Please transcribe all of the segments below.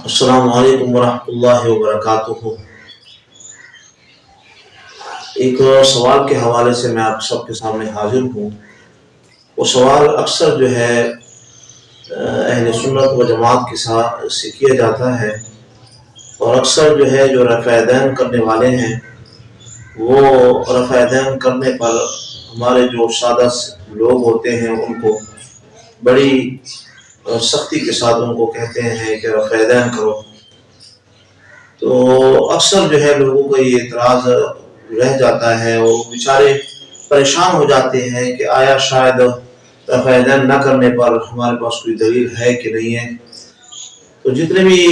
السلام علیکم ورحمۃ اللہ وبرکاتہ۔ ایک سوال کے حوالے سے میں آپ سب کے سامنے حاضر ہوں۔ وہ سوال اکثر جو ہے اہل سنت و جماعت کے ساتھ سے کیا جاتا ہے، اور اکثر جو ہے جو رفع دین کرنے والے ہیں وہ رفع دین کرنے پر ہمارے جو سادہ لوگ ہوتے ہیں ان کو بڑی سختی کے ساتھ ان کو کہتے ہیں کہ رفع دین کرو۔ تو اکثر جو ہے لوگوں کا یہ اعتراض رہ جاتا ہے اور بیچارے پریشان ہو جاتے ہیں کہ آیا شاید رفع دین نہ کرنے پر ہمارے پاس کوئی دلیل ہے کہ نہیں ہے۔ تو جتنے بھی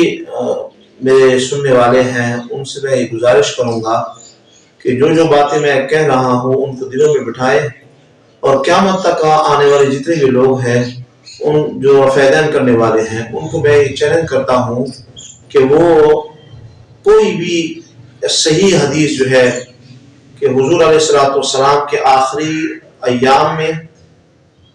میرے سننے والے ہیں ان سے میں یہ گزارش کروں گا کہ جو باتیں میں کہہ رہا ہوں ان کو دلوں میں بٹھائیں، اور قیامت تک آنے والے جتنے بھی لوگ ہیں ان جو رفع دین کرنے والے ہیں ان کو میں یہ چیلنج کرتا ہوں کہ وہ کوئی بھی صحیح حدیث جو ہے کہ حضور علیہ السلام کے آخری ایام میں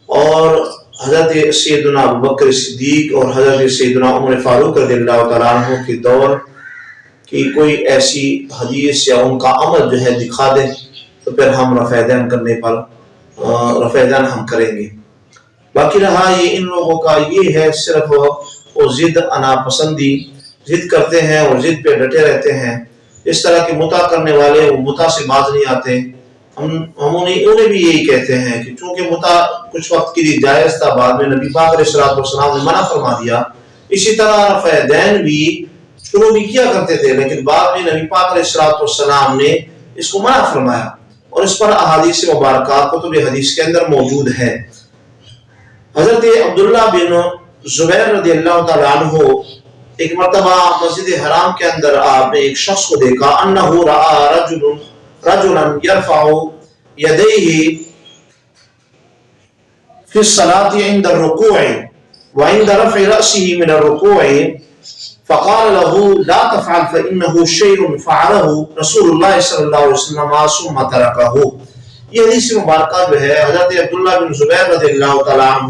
اور حضرت سیدنا ابوبکر صدیق اور حضرت سیدنا عمر فاروق رضی اللہ تعالیٰ عنہ کے دور کی کوئی ایسی حدیث یا ان کا عمل جو ہے دکھا دیں تو پھر ہم رفع دین کرنے پر رفع دین ہم کریں گے۔ باقی رہا یہ ان لوگوں کا یہ ہے صرف وہ ضد انا پسندی ضد کرتے ہیں اور ضد پہ ڈٹے رہتے ہیں۔ اس طرح کے متع کرنے والے وہ متع سے باز نہیں آتے۔ ہم انہیں بھی یہی کہتے ہیں کہ چونکہ متع کچھ وقت کے لیے جائز تھا، بعد میں نبی پاک علیہ السلام نے منع فرما دیا۔ اسی طرح رفع دین بھی شروع بھی کیا کرتے تھے، لیکن بعد میں نبی پاک علیہ السلام نے اس کو منع فرمایا، اور اس پر احادیث مبارکات کتب حدیث کے اندر موجود ہے۔ حضرت عبداللہ بن زبیر رضی اللہ تعالیٰ عنہ ایک مرتبہ مسجد حرام کے اندر آپ نے ایک شخص کو دیکھا، انہ رأى رجلا يرفع يديه في الصلاة عند الركوع وعند رفع رأسه من الركوع فقال له لا تفعل فإنه شيء فعله رسول الله صلی اللہ علیہ وسلم ثم تركه۔ یہ حدیث مبارکہ جو ہے حضرت عبداللہ بن زبیر رضی اللہ تعالیٰ عنہ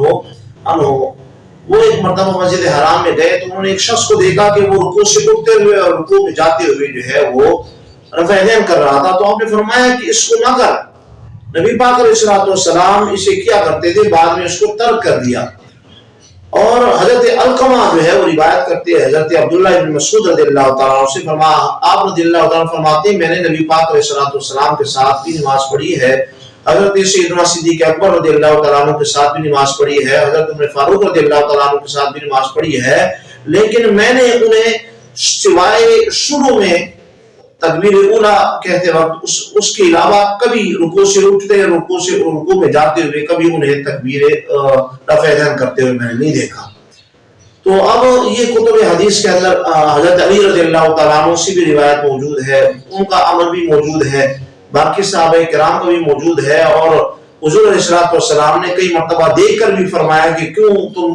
وہ ایک مرتبہ مسجد حرام میں گئے تو انہوں نے ایک شخص کو دیکھا کہ وہ رکوع سے اٹھتے ہوئے اور رکوع میں جاتے ہوئے جو ہے وہ رفع دین کر رہا تھا، تو آپ نے فرمایا کہ اس کو نہ کر۔ نبی پاک علیہ السلام اسے کیا کرتے تھے، بعد میں اس کو ترک کر دیا۔ اور حضرت علقمہ جو ہے وہ روایت کرتے ہیں حضرت عبداللہ بن مسعود رضی اللہ تعالیٰ عنہ سے، آپ رضی اللہ تعالیٰ عنہ فرماتے ہیں میں نے نبی پاک علیہ السلام کے ساتھ بھی نماز پڑھی ہے، حضرت سیدنا صدیق اکبر رضی اللہ تعالیٰ عنہ کے ساتھ بھی نماز پڑھی ہے، حضرت عمر فاروق رضی اللہ تعالیٰ عنہ کے ساتھ بھی نماز پڑھی ہے، لیکن میں نے انہیں سوائے شروع میں تکبیر اولیٰ کہتے وقت اس کے علاوہ کبھی رکوع سے اٹھتے رکوع میں جاتے ہوئے کبھی انہیں تکبیر رفع دین کرتے ہوئے میں نے نہیں دیکھا۔ تو اب یہ کتب حدیث کے اندر حضرت علی رضی اللہ تعالیٰ عنہ سے بھی روایت موجود ہے، ان کا عمل بھی موجود ہے، باقی صحابہ کرام کا بھی موجود ہے، اور حضور علیہ السلام نے کئی مرتبہ دیکھ کر بھی فرمایا کہ کیوں تم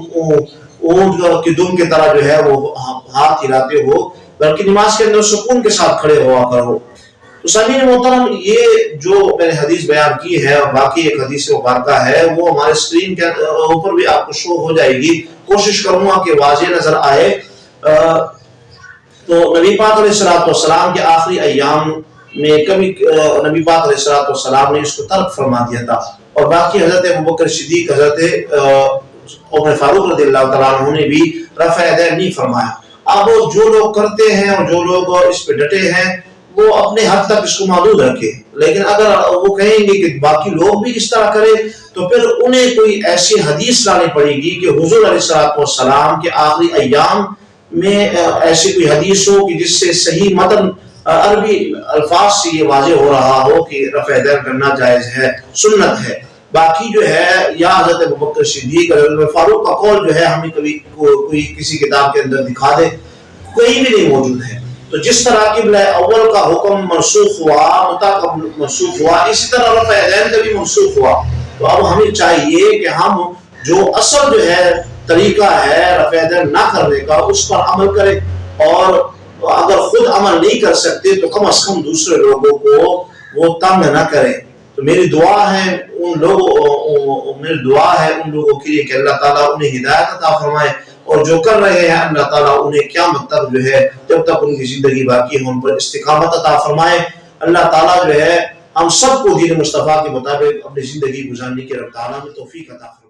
اونٹ کی دم کی طرح جو ہے وہ ہاتھ ہلاتے ہو، بلکہ نماز کے اندر سکون کے ساتھ کھڑے ہوا کرو۔ تو سامعین محترم، یہ جو میں نے حدیث بیان کی ہے اور باقی ایک حدیث مبارکہ ہے وہ ہمارے اسکرین کے اوپر بھی آپ کو شو ہو جائے گی، کوشش کروں گا کہ واضح نظر آئے۔ تو نبی پاک علیہ السلام کے آخری ایام میں کبھی نبی پاک علیہ السلام نے اس کو ترک فرما دیا تھا، اور باقی حضرت ابوبکر صدیق حضرت عمر فاروق رضی اللہ تعالیٰ عنہ نے بھی رفع دین نہیں فرمایا۔ اب جو لوگ کرتے ہیں اور جو لوگ اس پہ ڈٹے ہیں وہ اپنے حد تک اس کو محدود رکھے، لیکن اگر وہ کہیں گے کہ باقی لوگ بھی اس طرح کرے تو پھر انہیں کوئی ایسی حدیث لانی پڑے گی کہ حضور علیہ السلام کے آخری ایام میں ایسی کوئی حدیث ہو کہ جس سے صحیح متن عربی الفاظ سے یہ واضح ہو رہا ہو کہ رفع دین کرنا جائز ہے، سنت ہے۔ باقی جو ہے یا حضرت ابوبکر صدیق حضرت فاروق کا قول جو ہے ہمیں کبھی کوئی کسی کتاب کے اندر دکھا دے، کوئی بھی نہیں موجود ہے۔ تو جس طرح قبلہ اول کا حکم منسوخ ہوا، متع کا منسوخ ہوا، اسی طرح رفع دین کا بھی منسوخ ہوا۔ تو اب ہمیں چاہیے کہ ہم جو اصل جو ہے طریقہ ہے رفع دین نہ کرنے کا اس پر عمل کریں، اور اگر خود عمل نہیں کر سکتے تو کم از کم دوسرے لوگوں کو وہ تنگ نہ کریں۔ تو میری دعا ہے ان لوگوں کے لیے کہ اللہ تعالیٰ انہیں ہدایت عطا فرمائے اور جو کر رہے ہیں اللہ تعالیٰ انہیں قیامت تک جو ہے جب تک ان کی زندگی باقی ہے ان پر استقامت عطا فرمائے. اللہ تعالیٰ جو ہے ہم سب کو دین مصطفیٰ کے مطابق اپنی زندگی گزارنے کی رب تعالیٰ میں توفیق عطا فرمائے.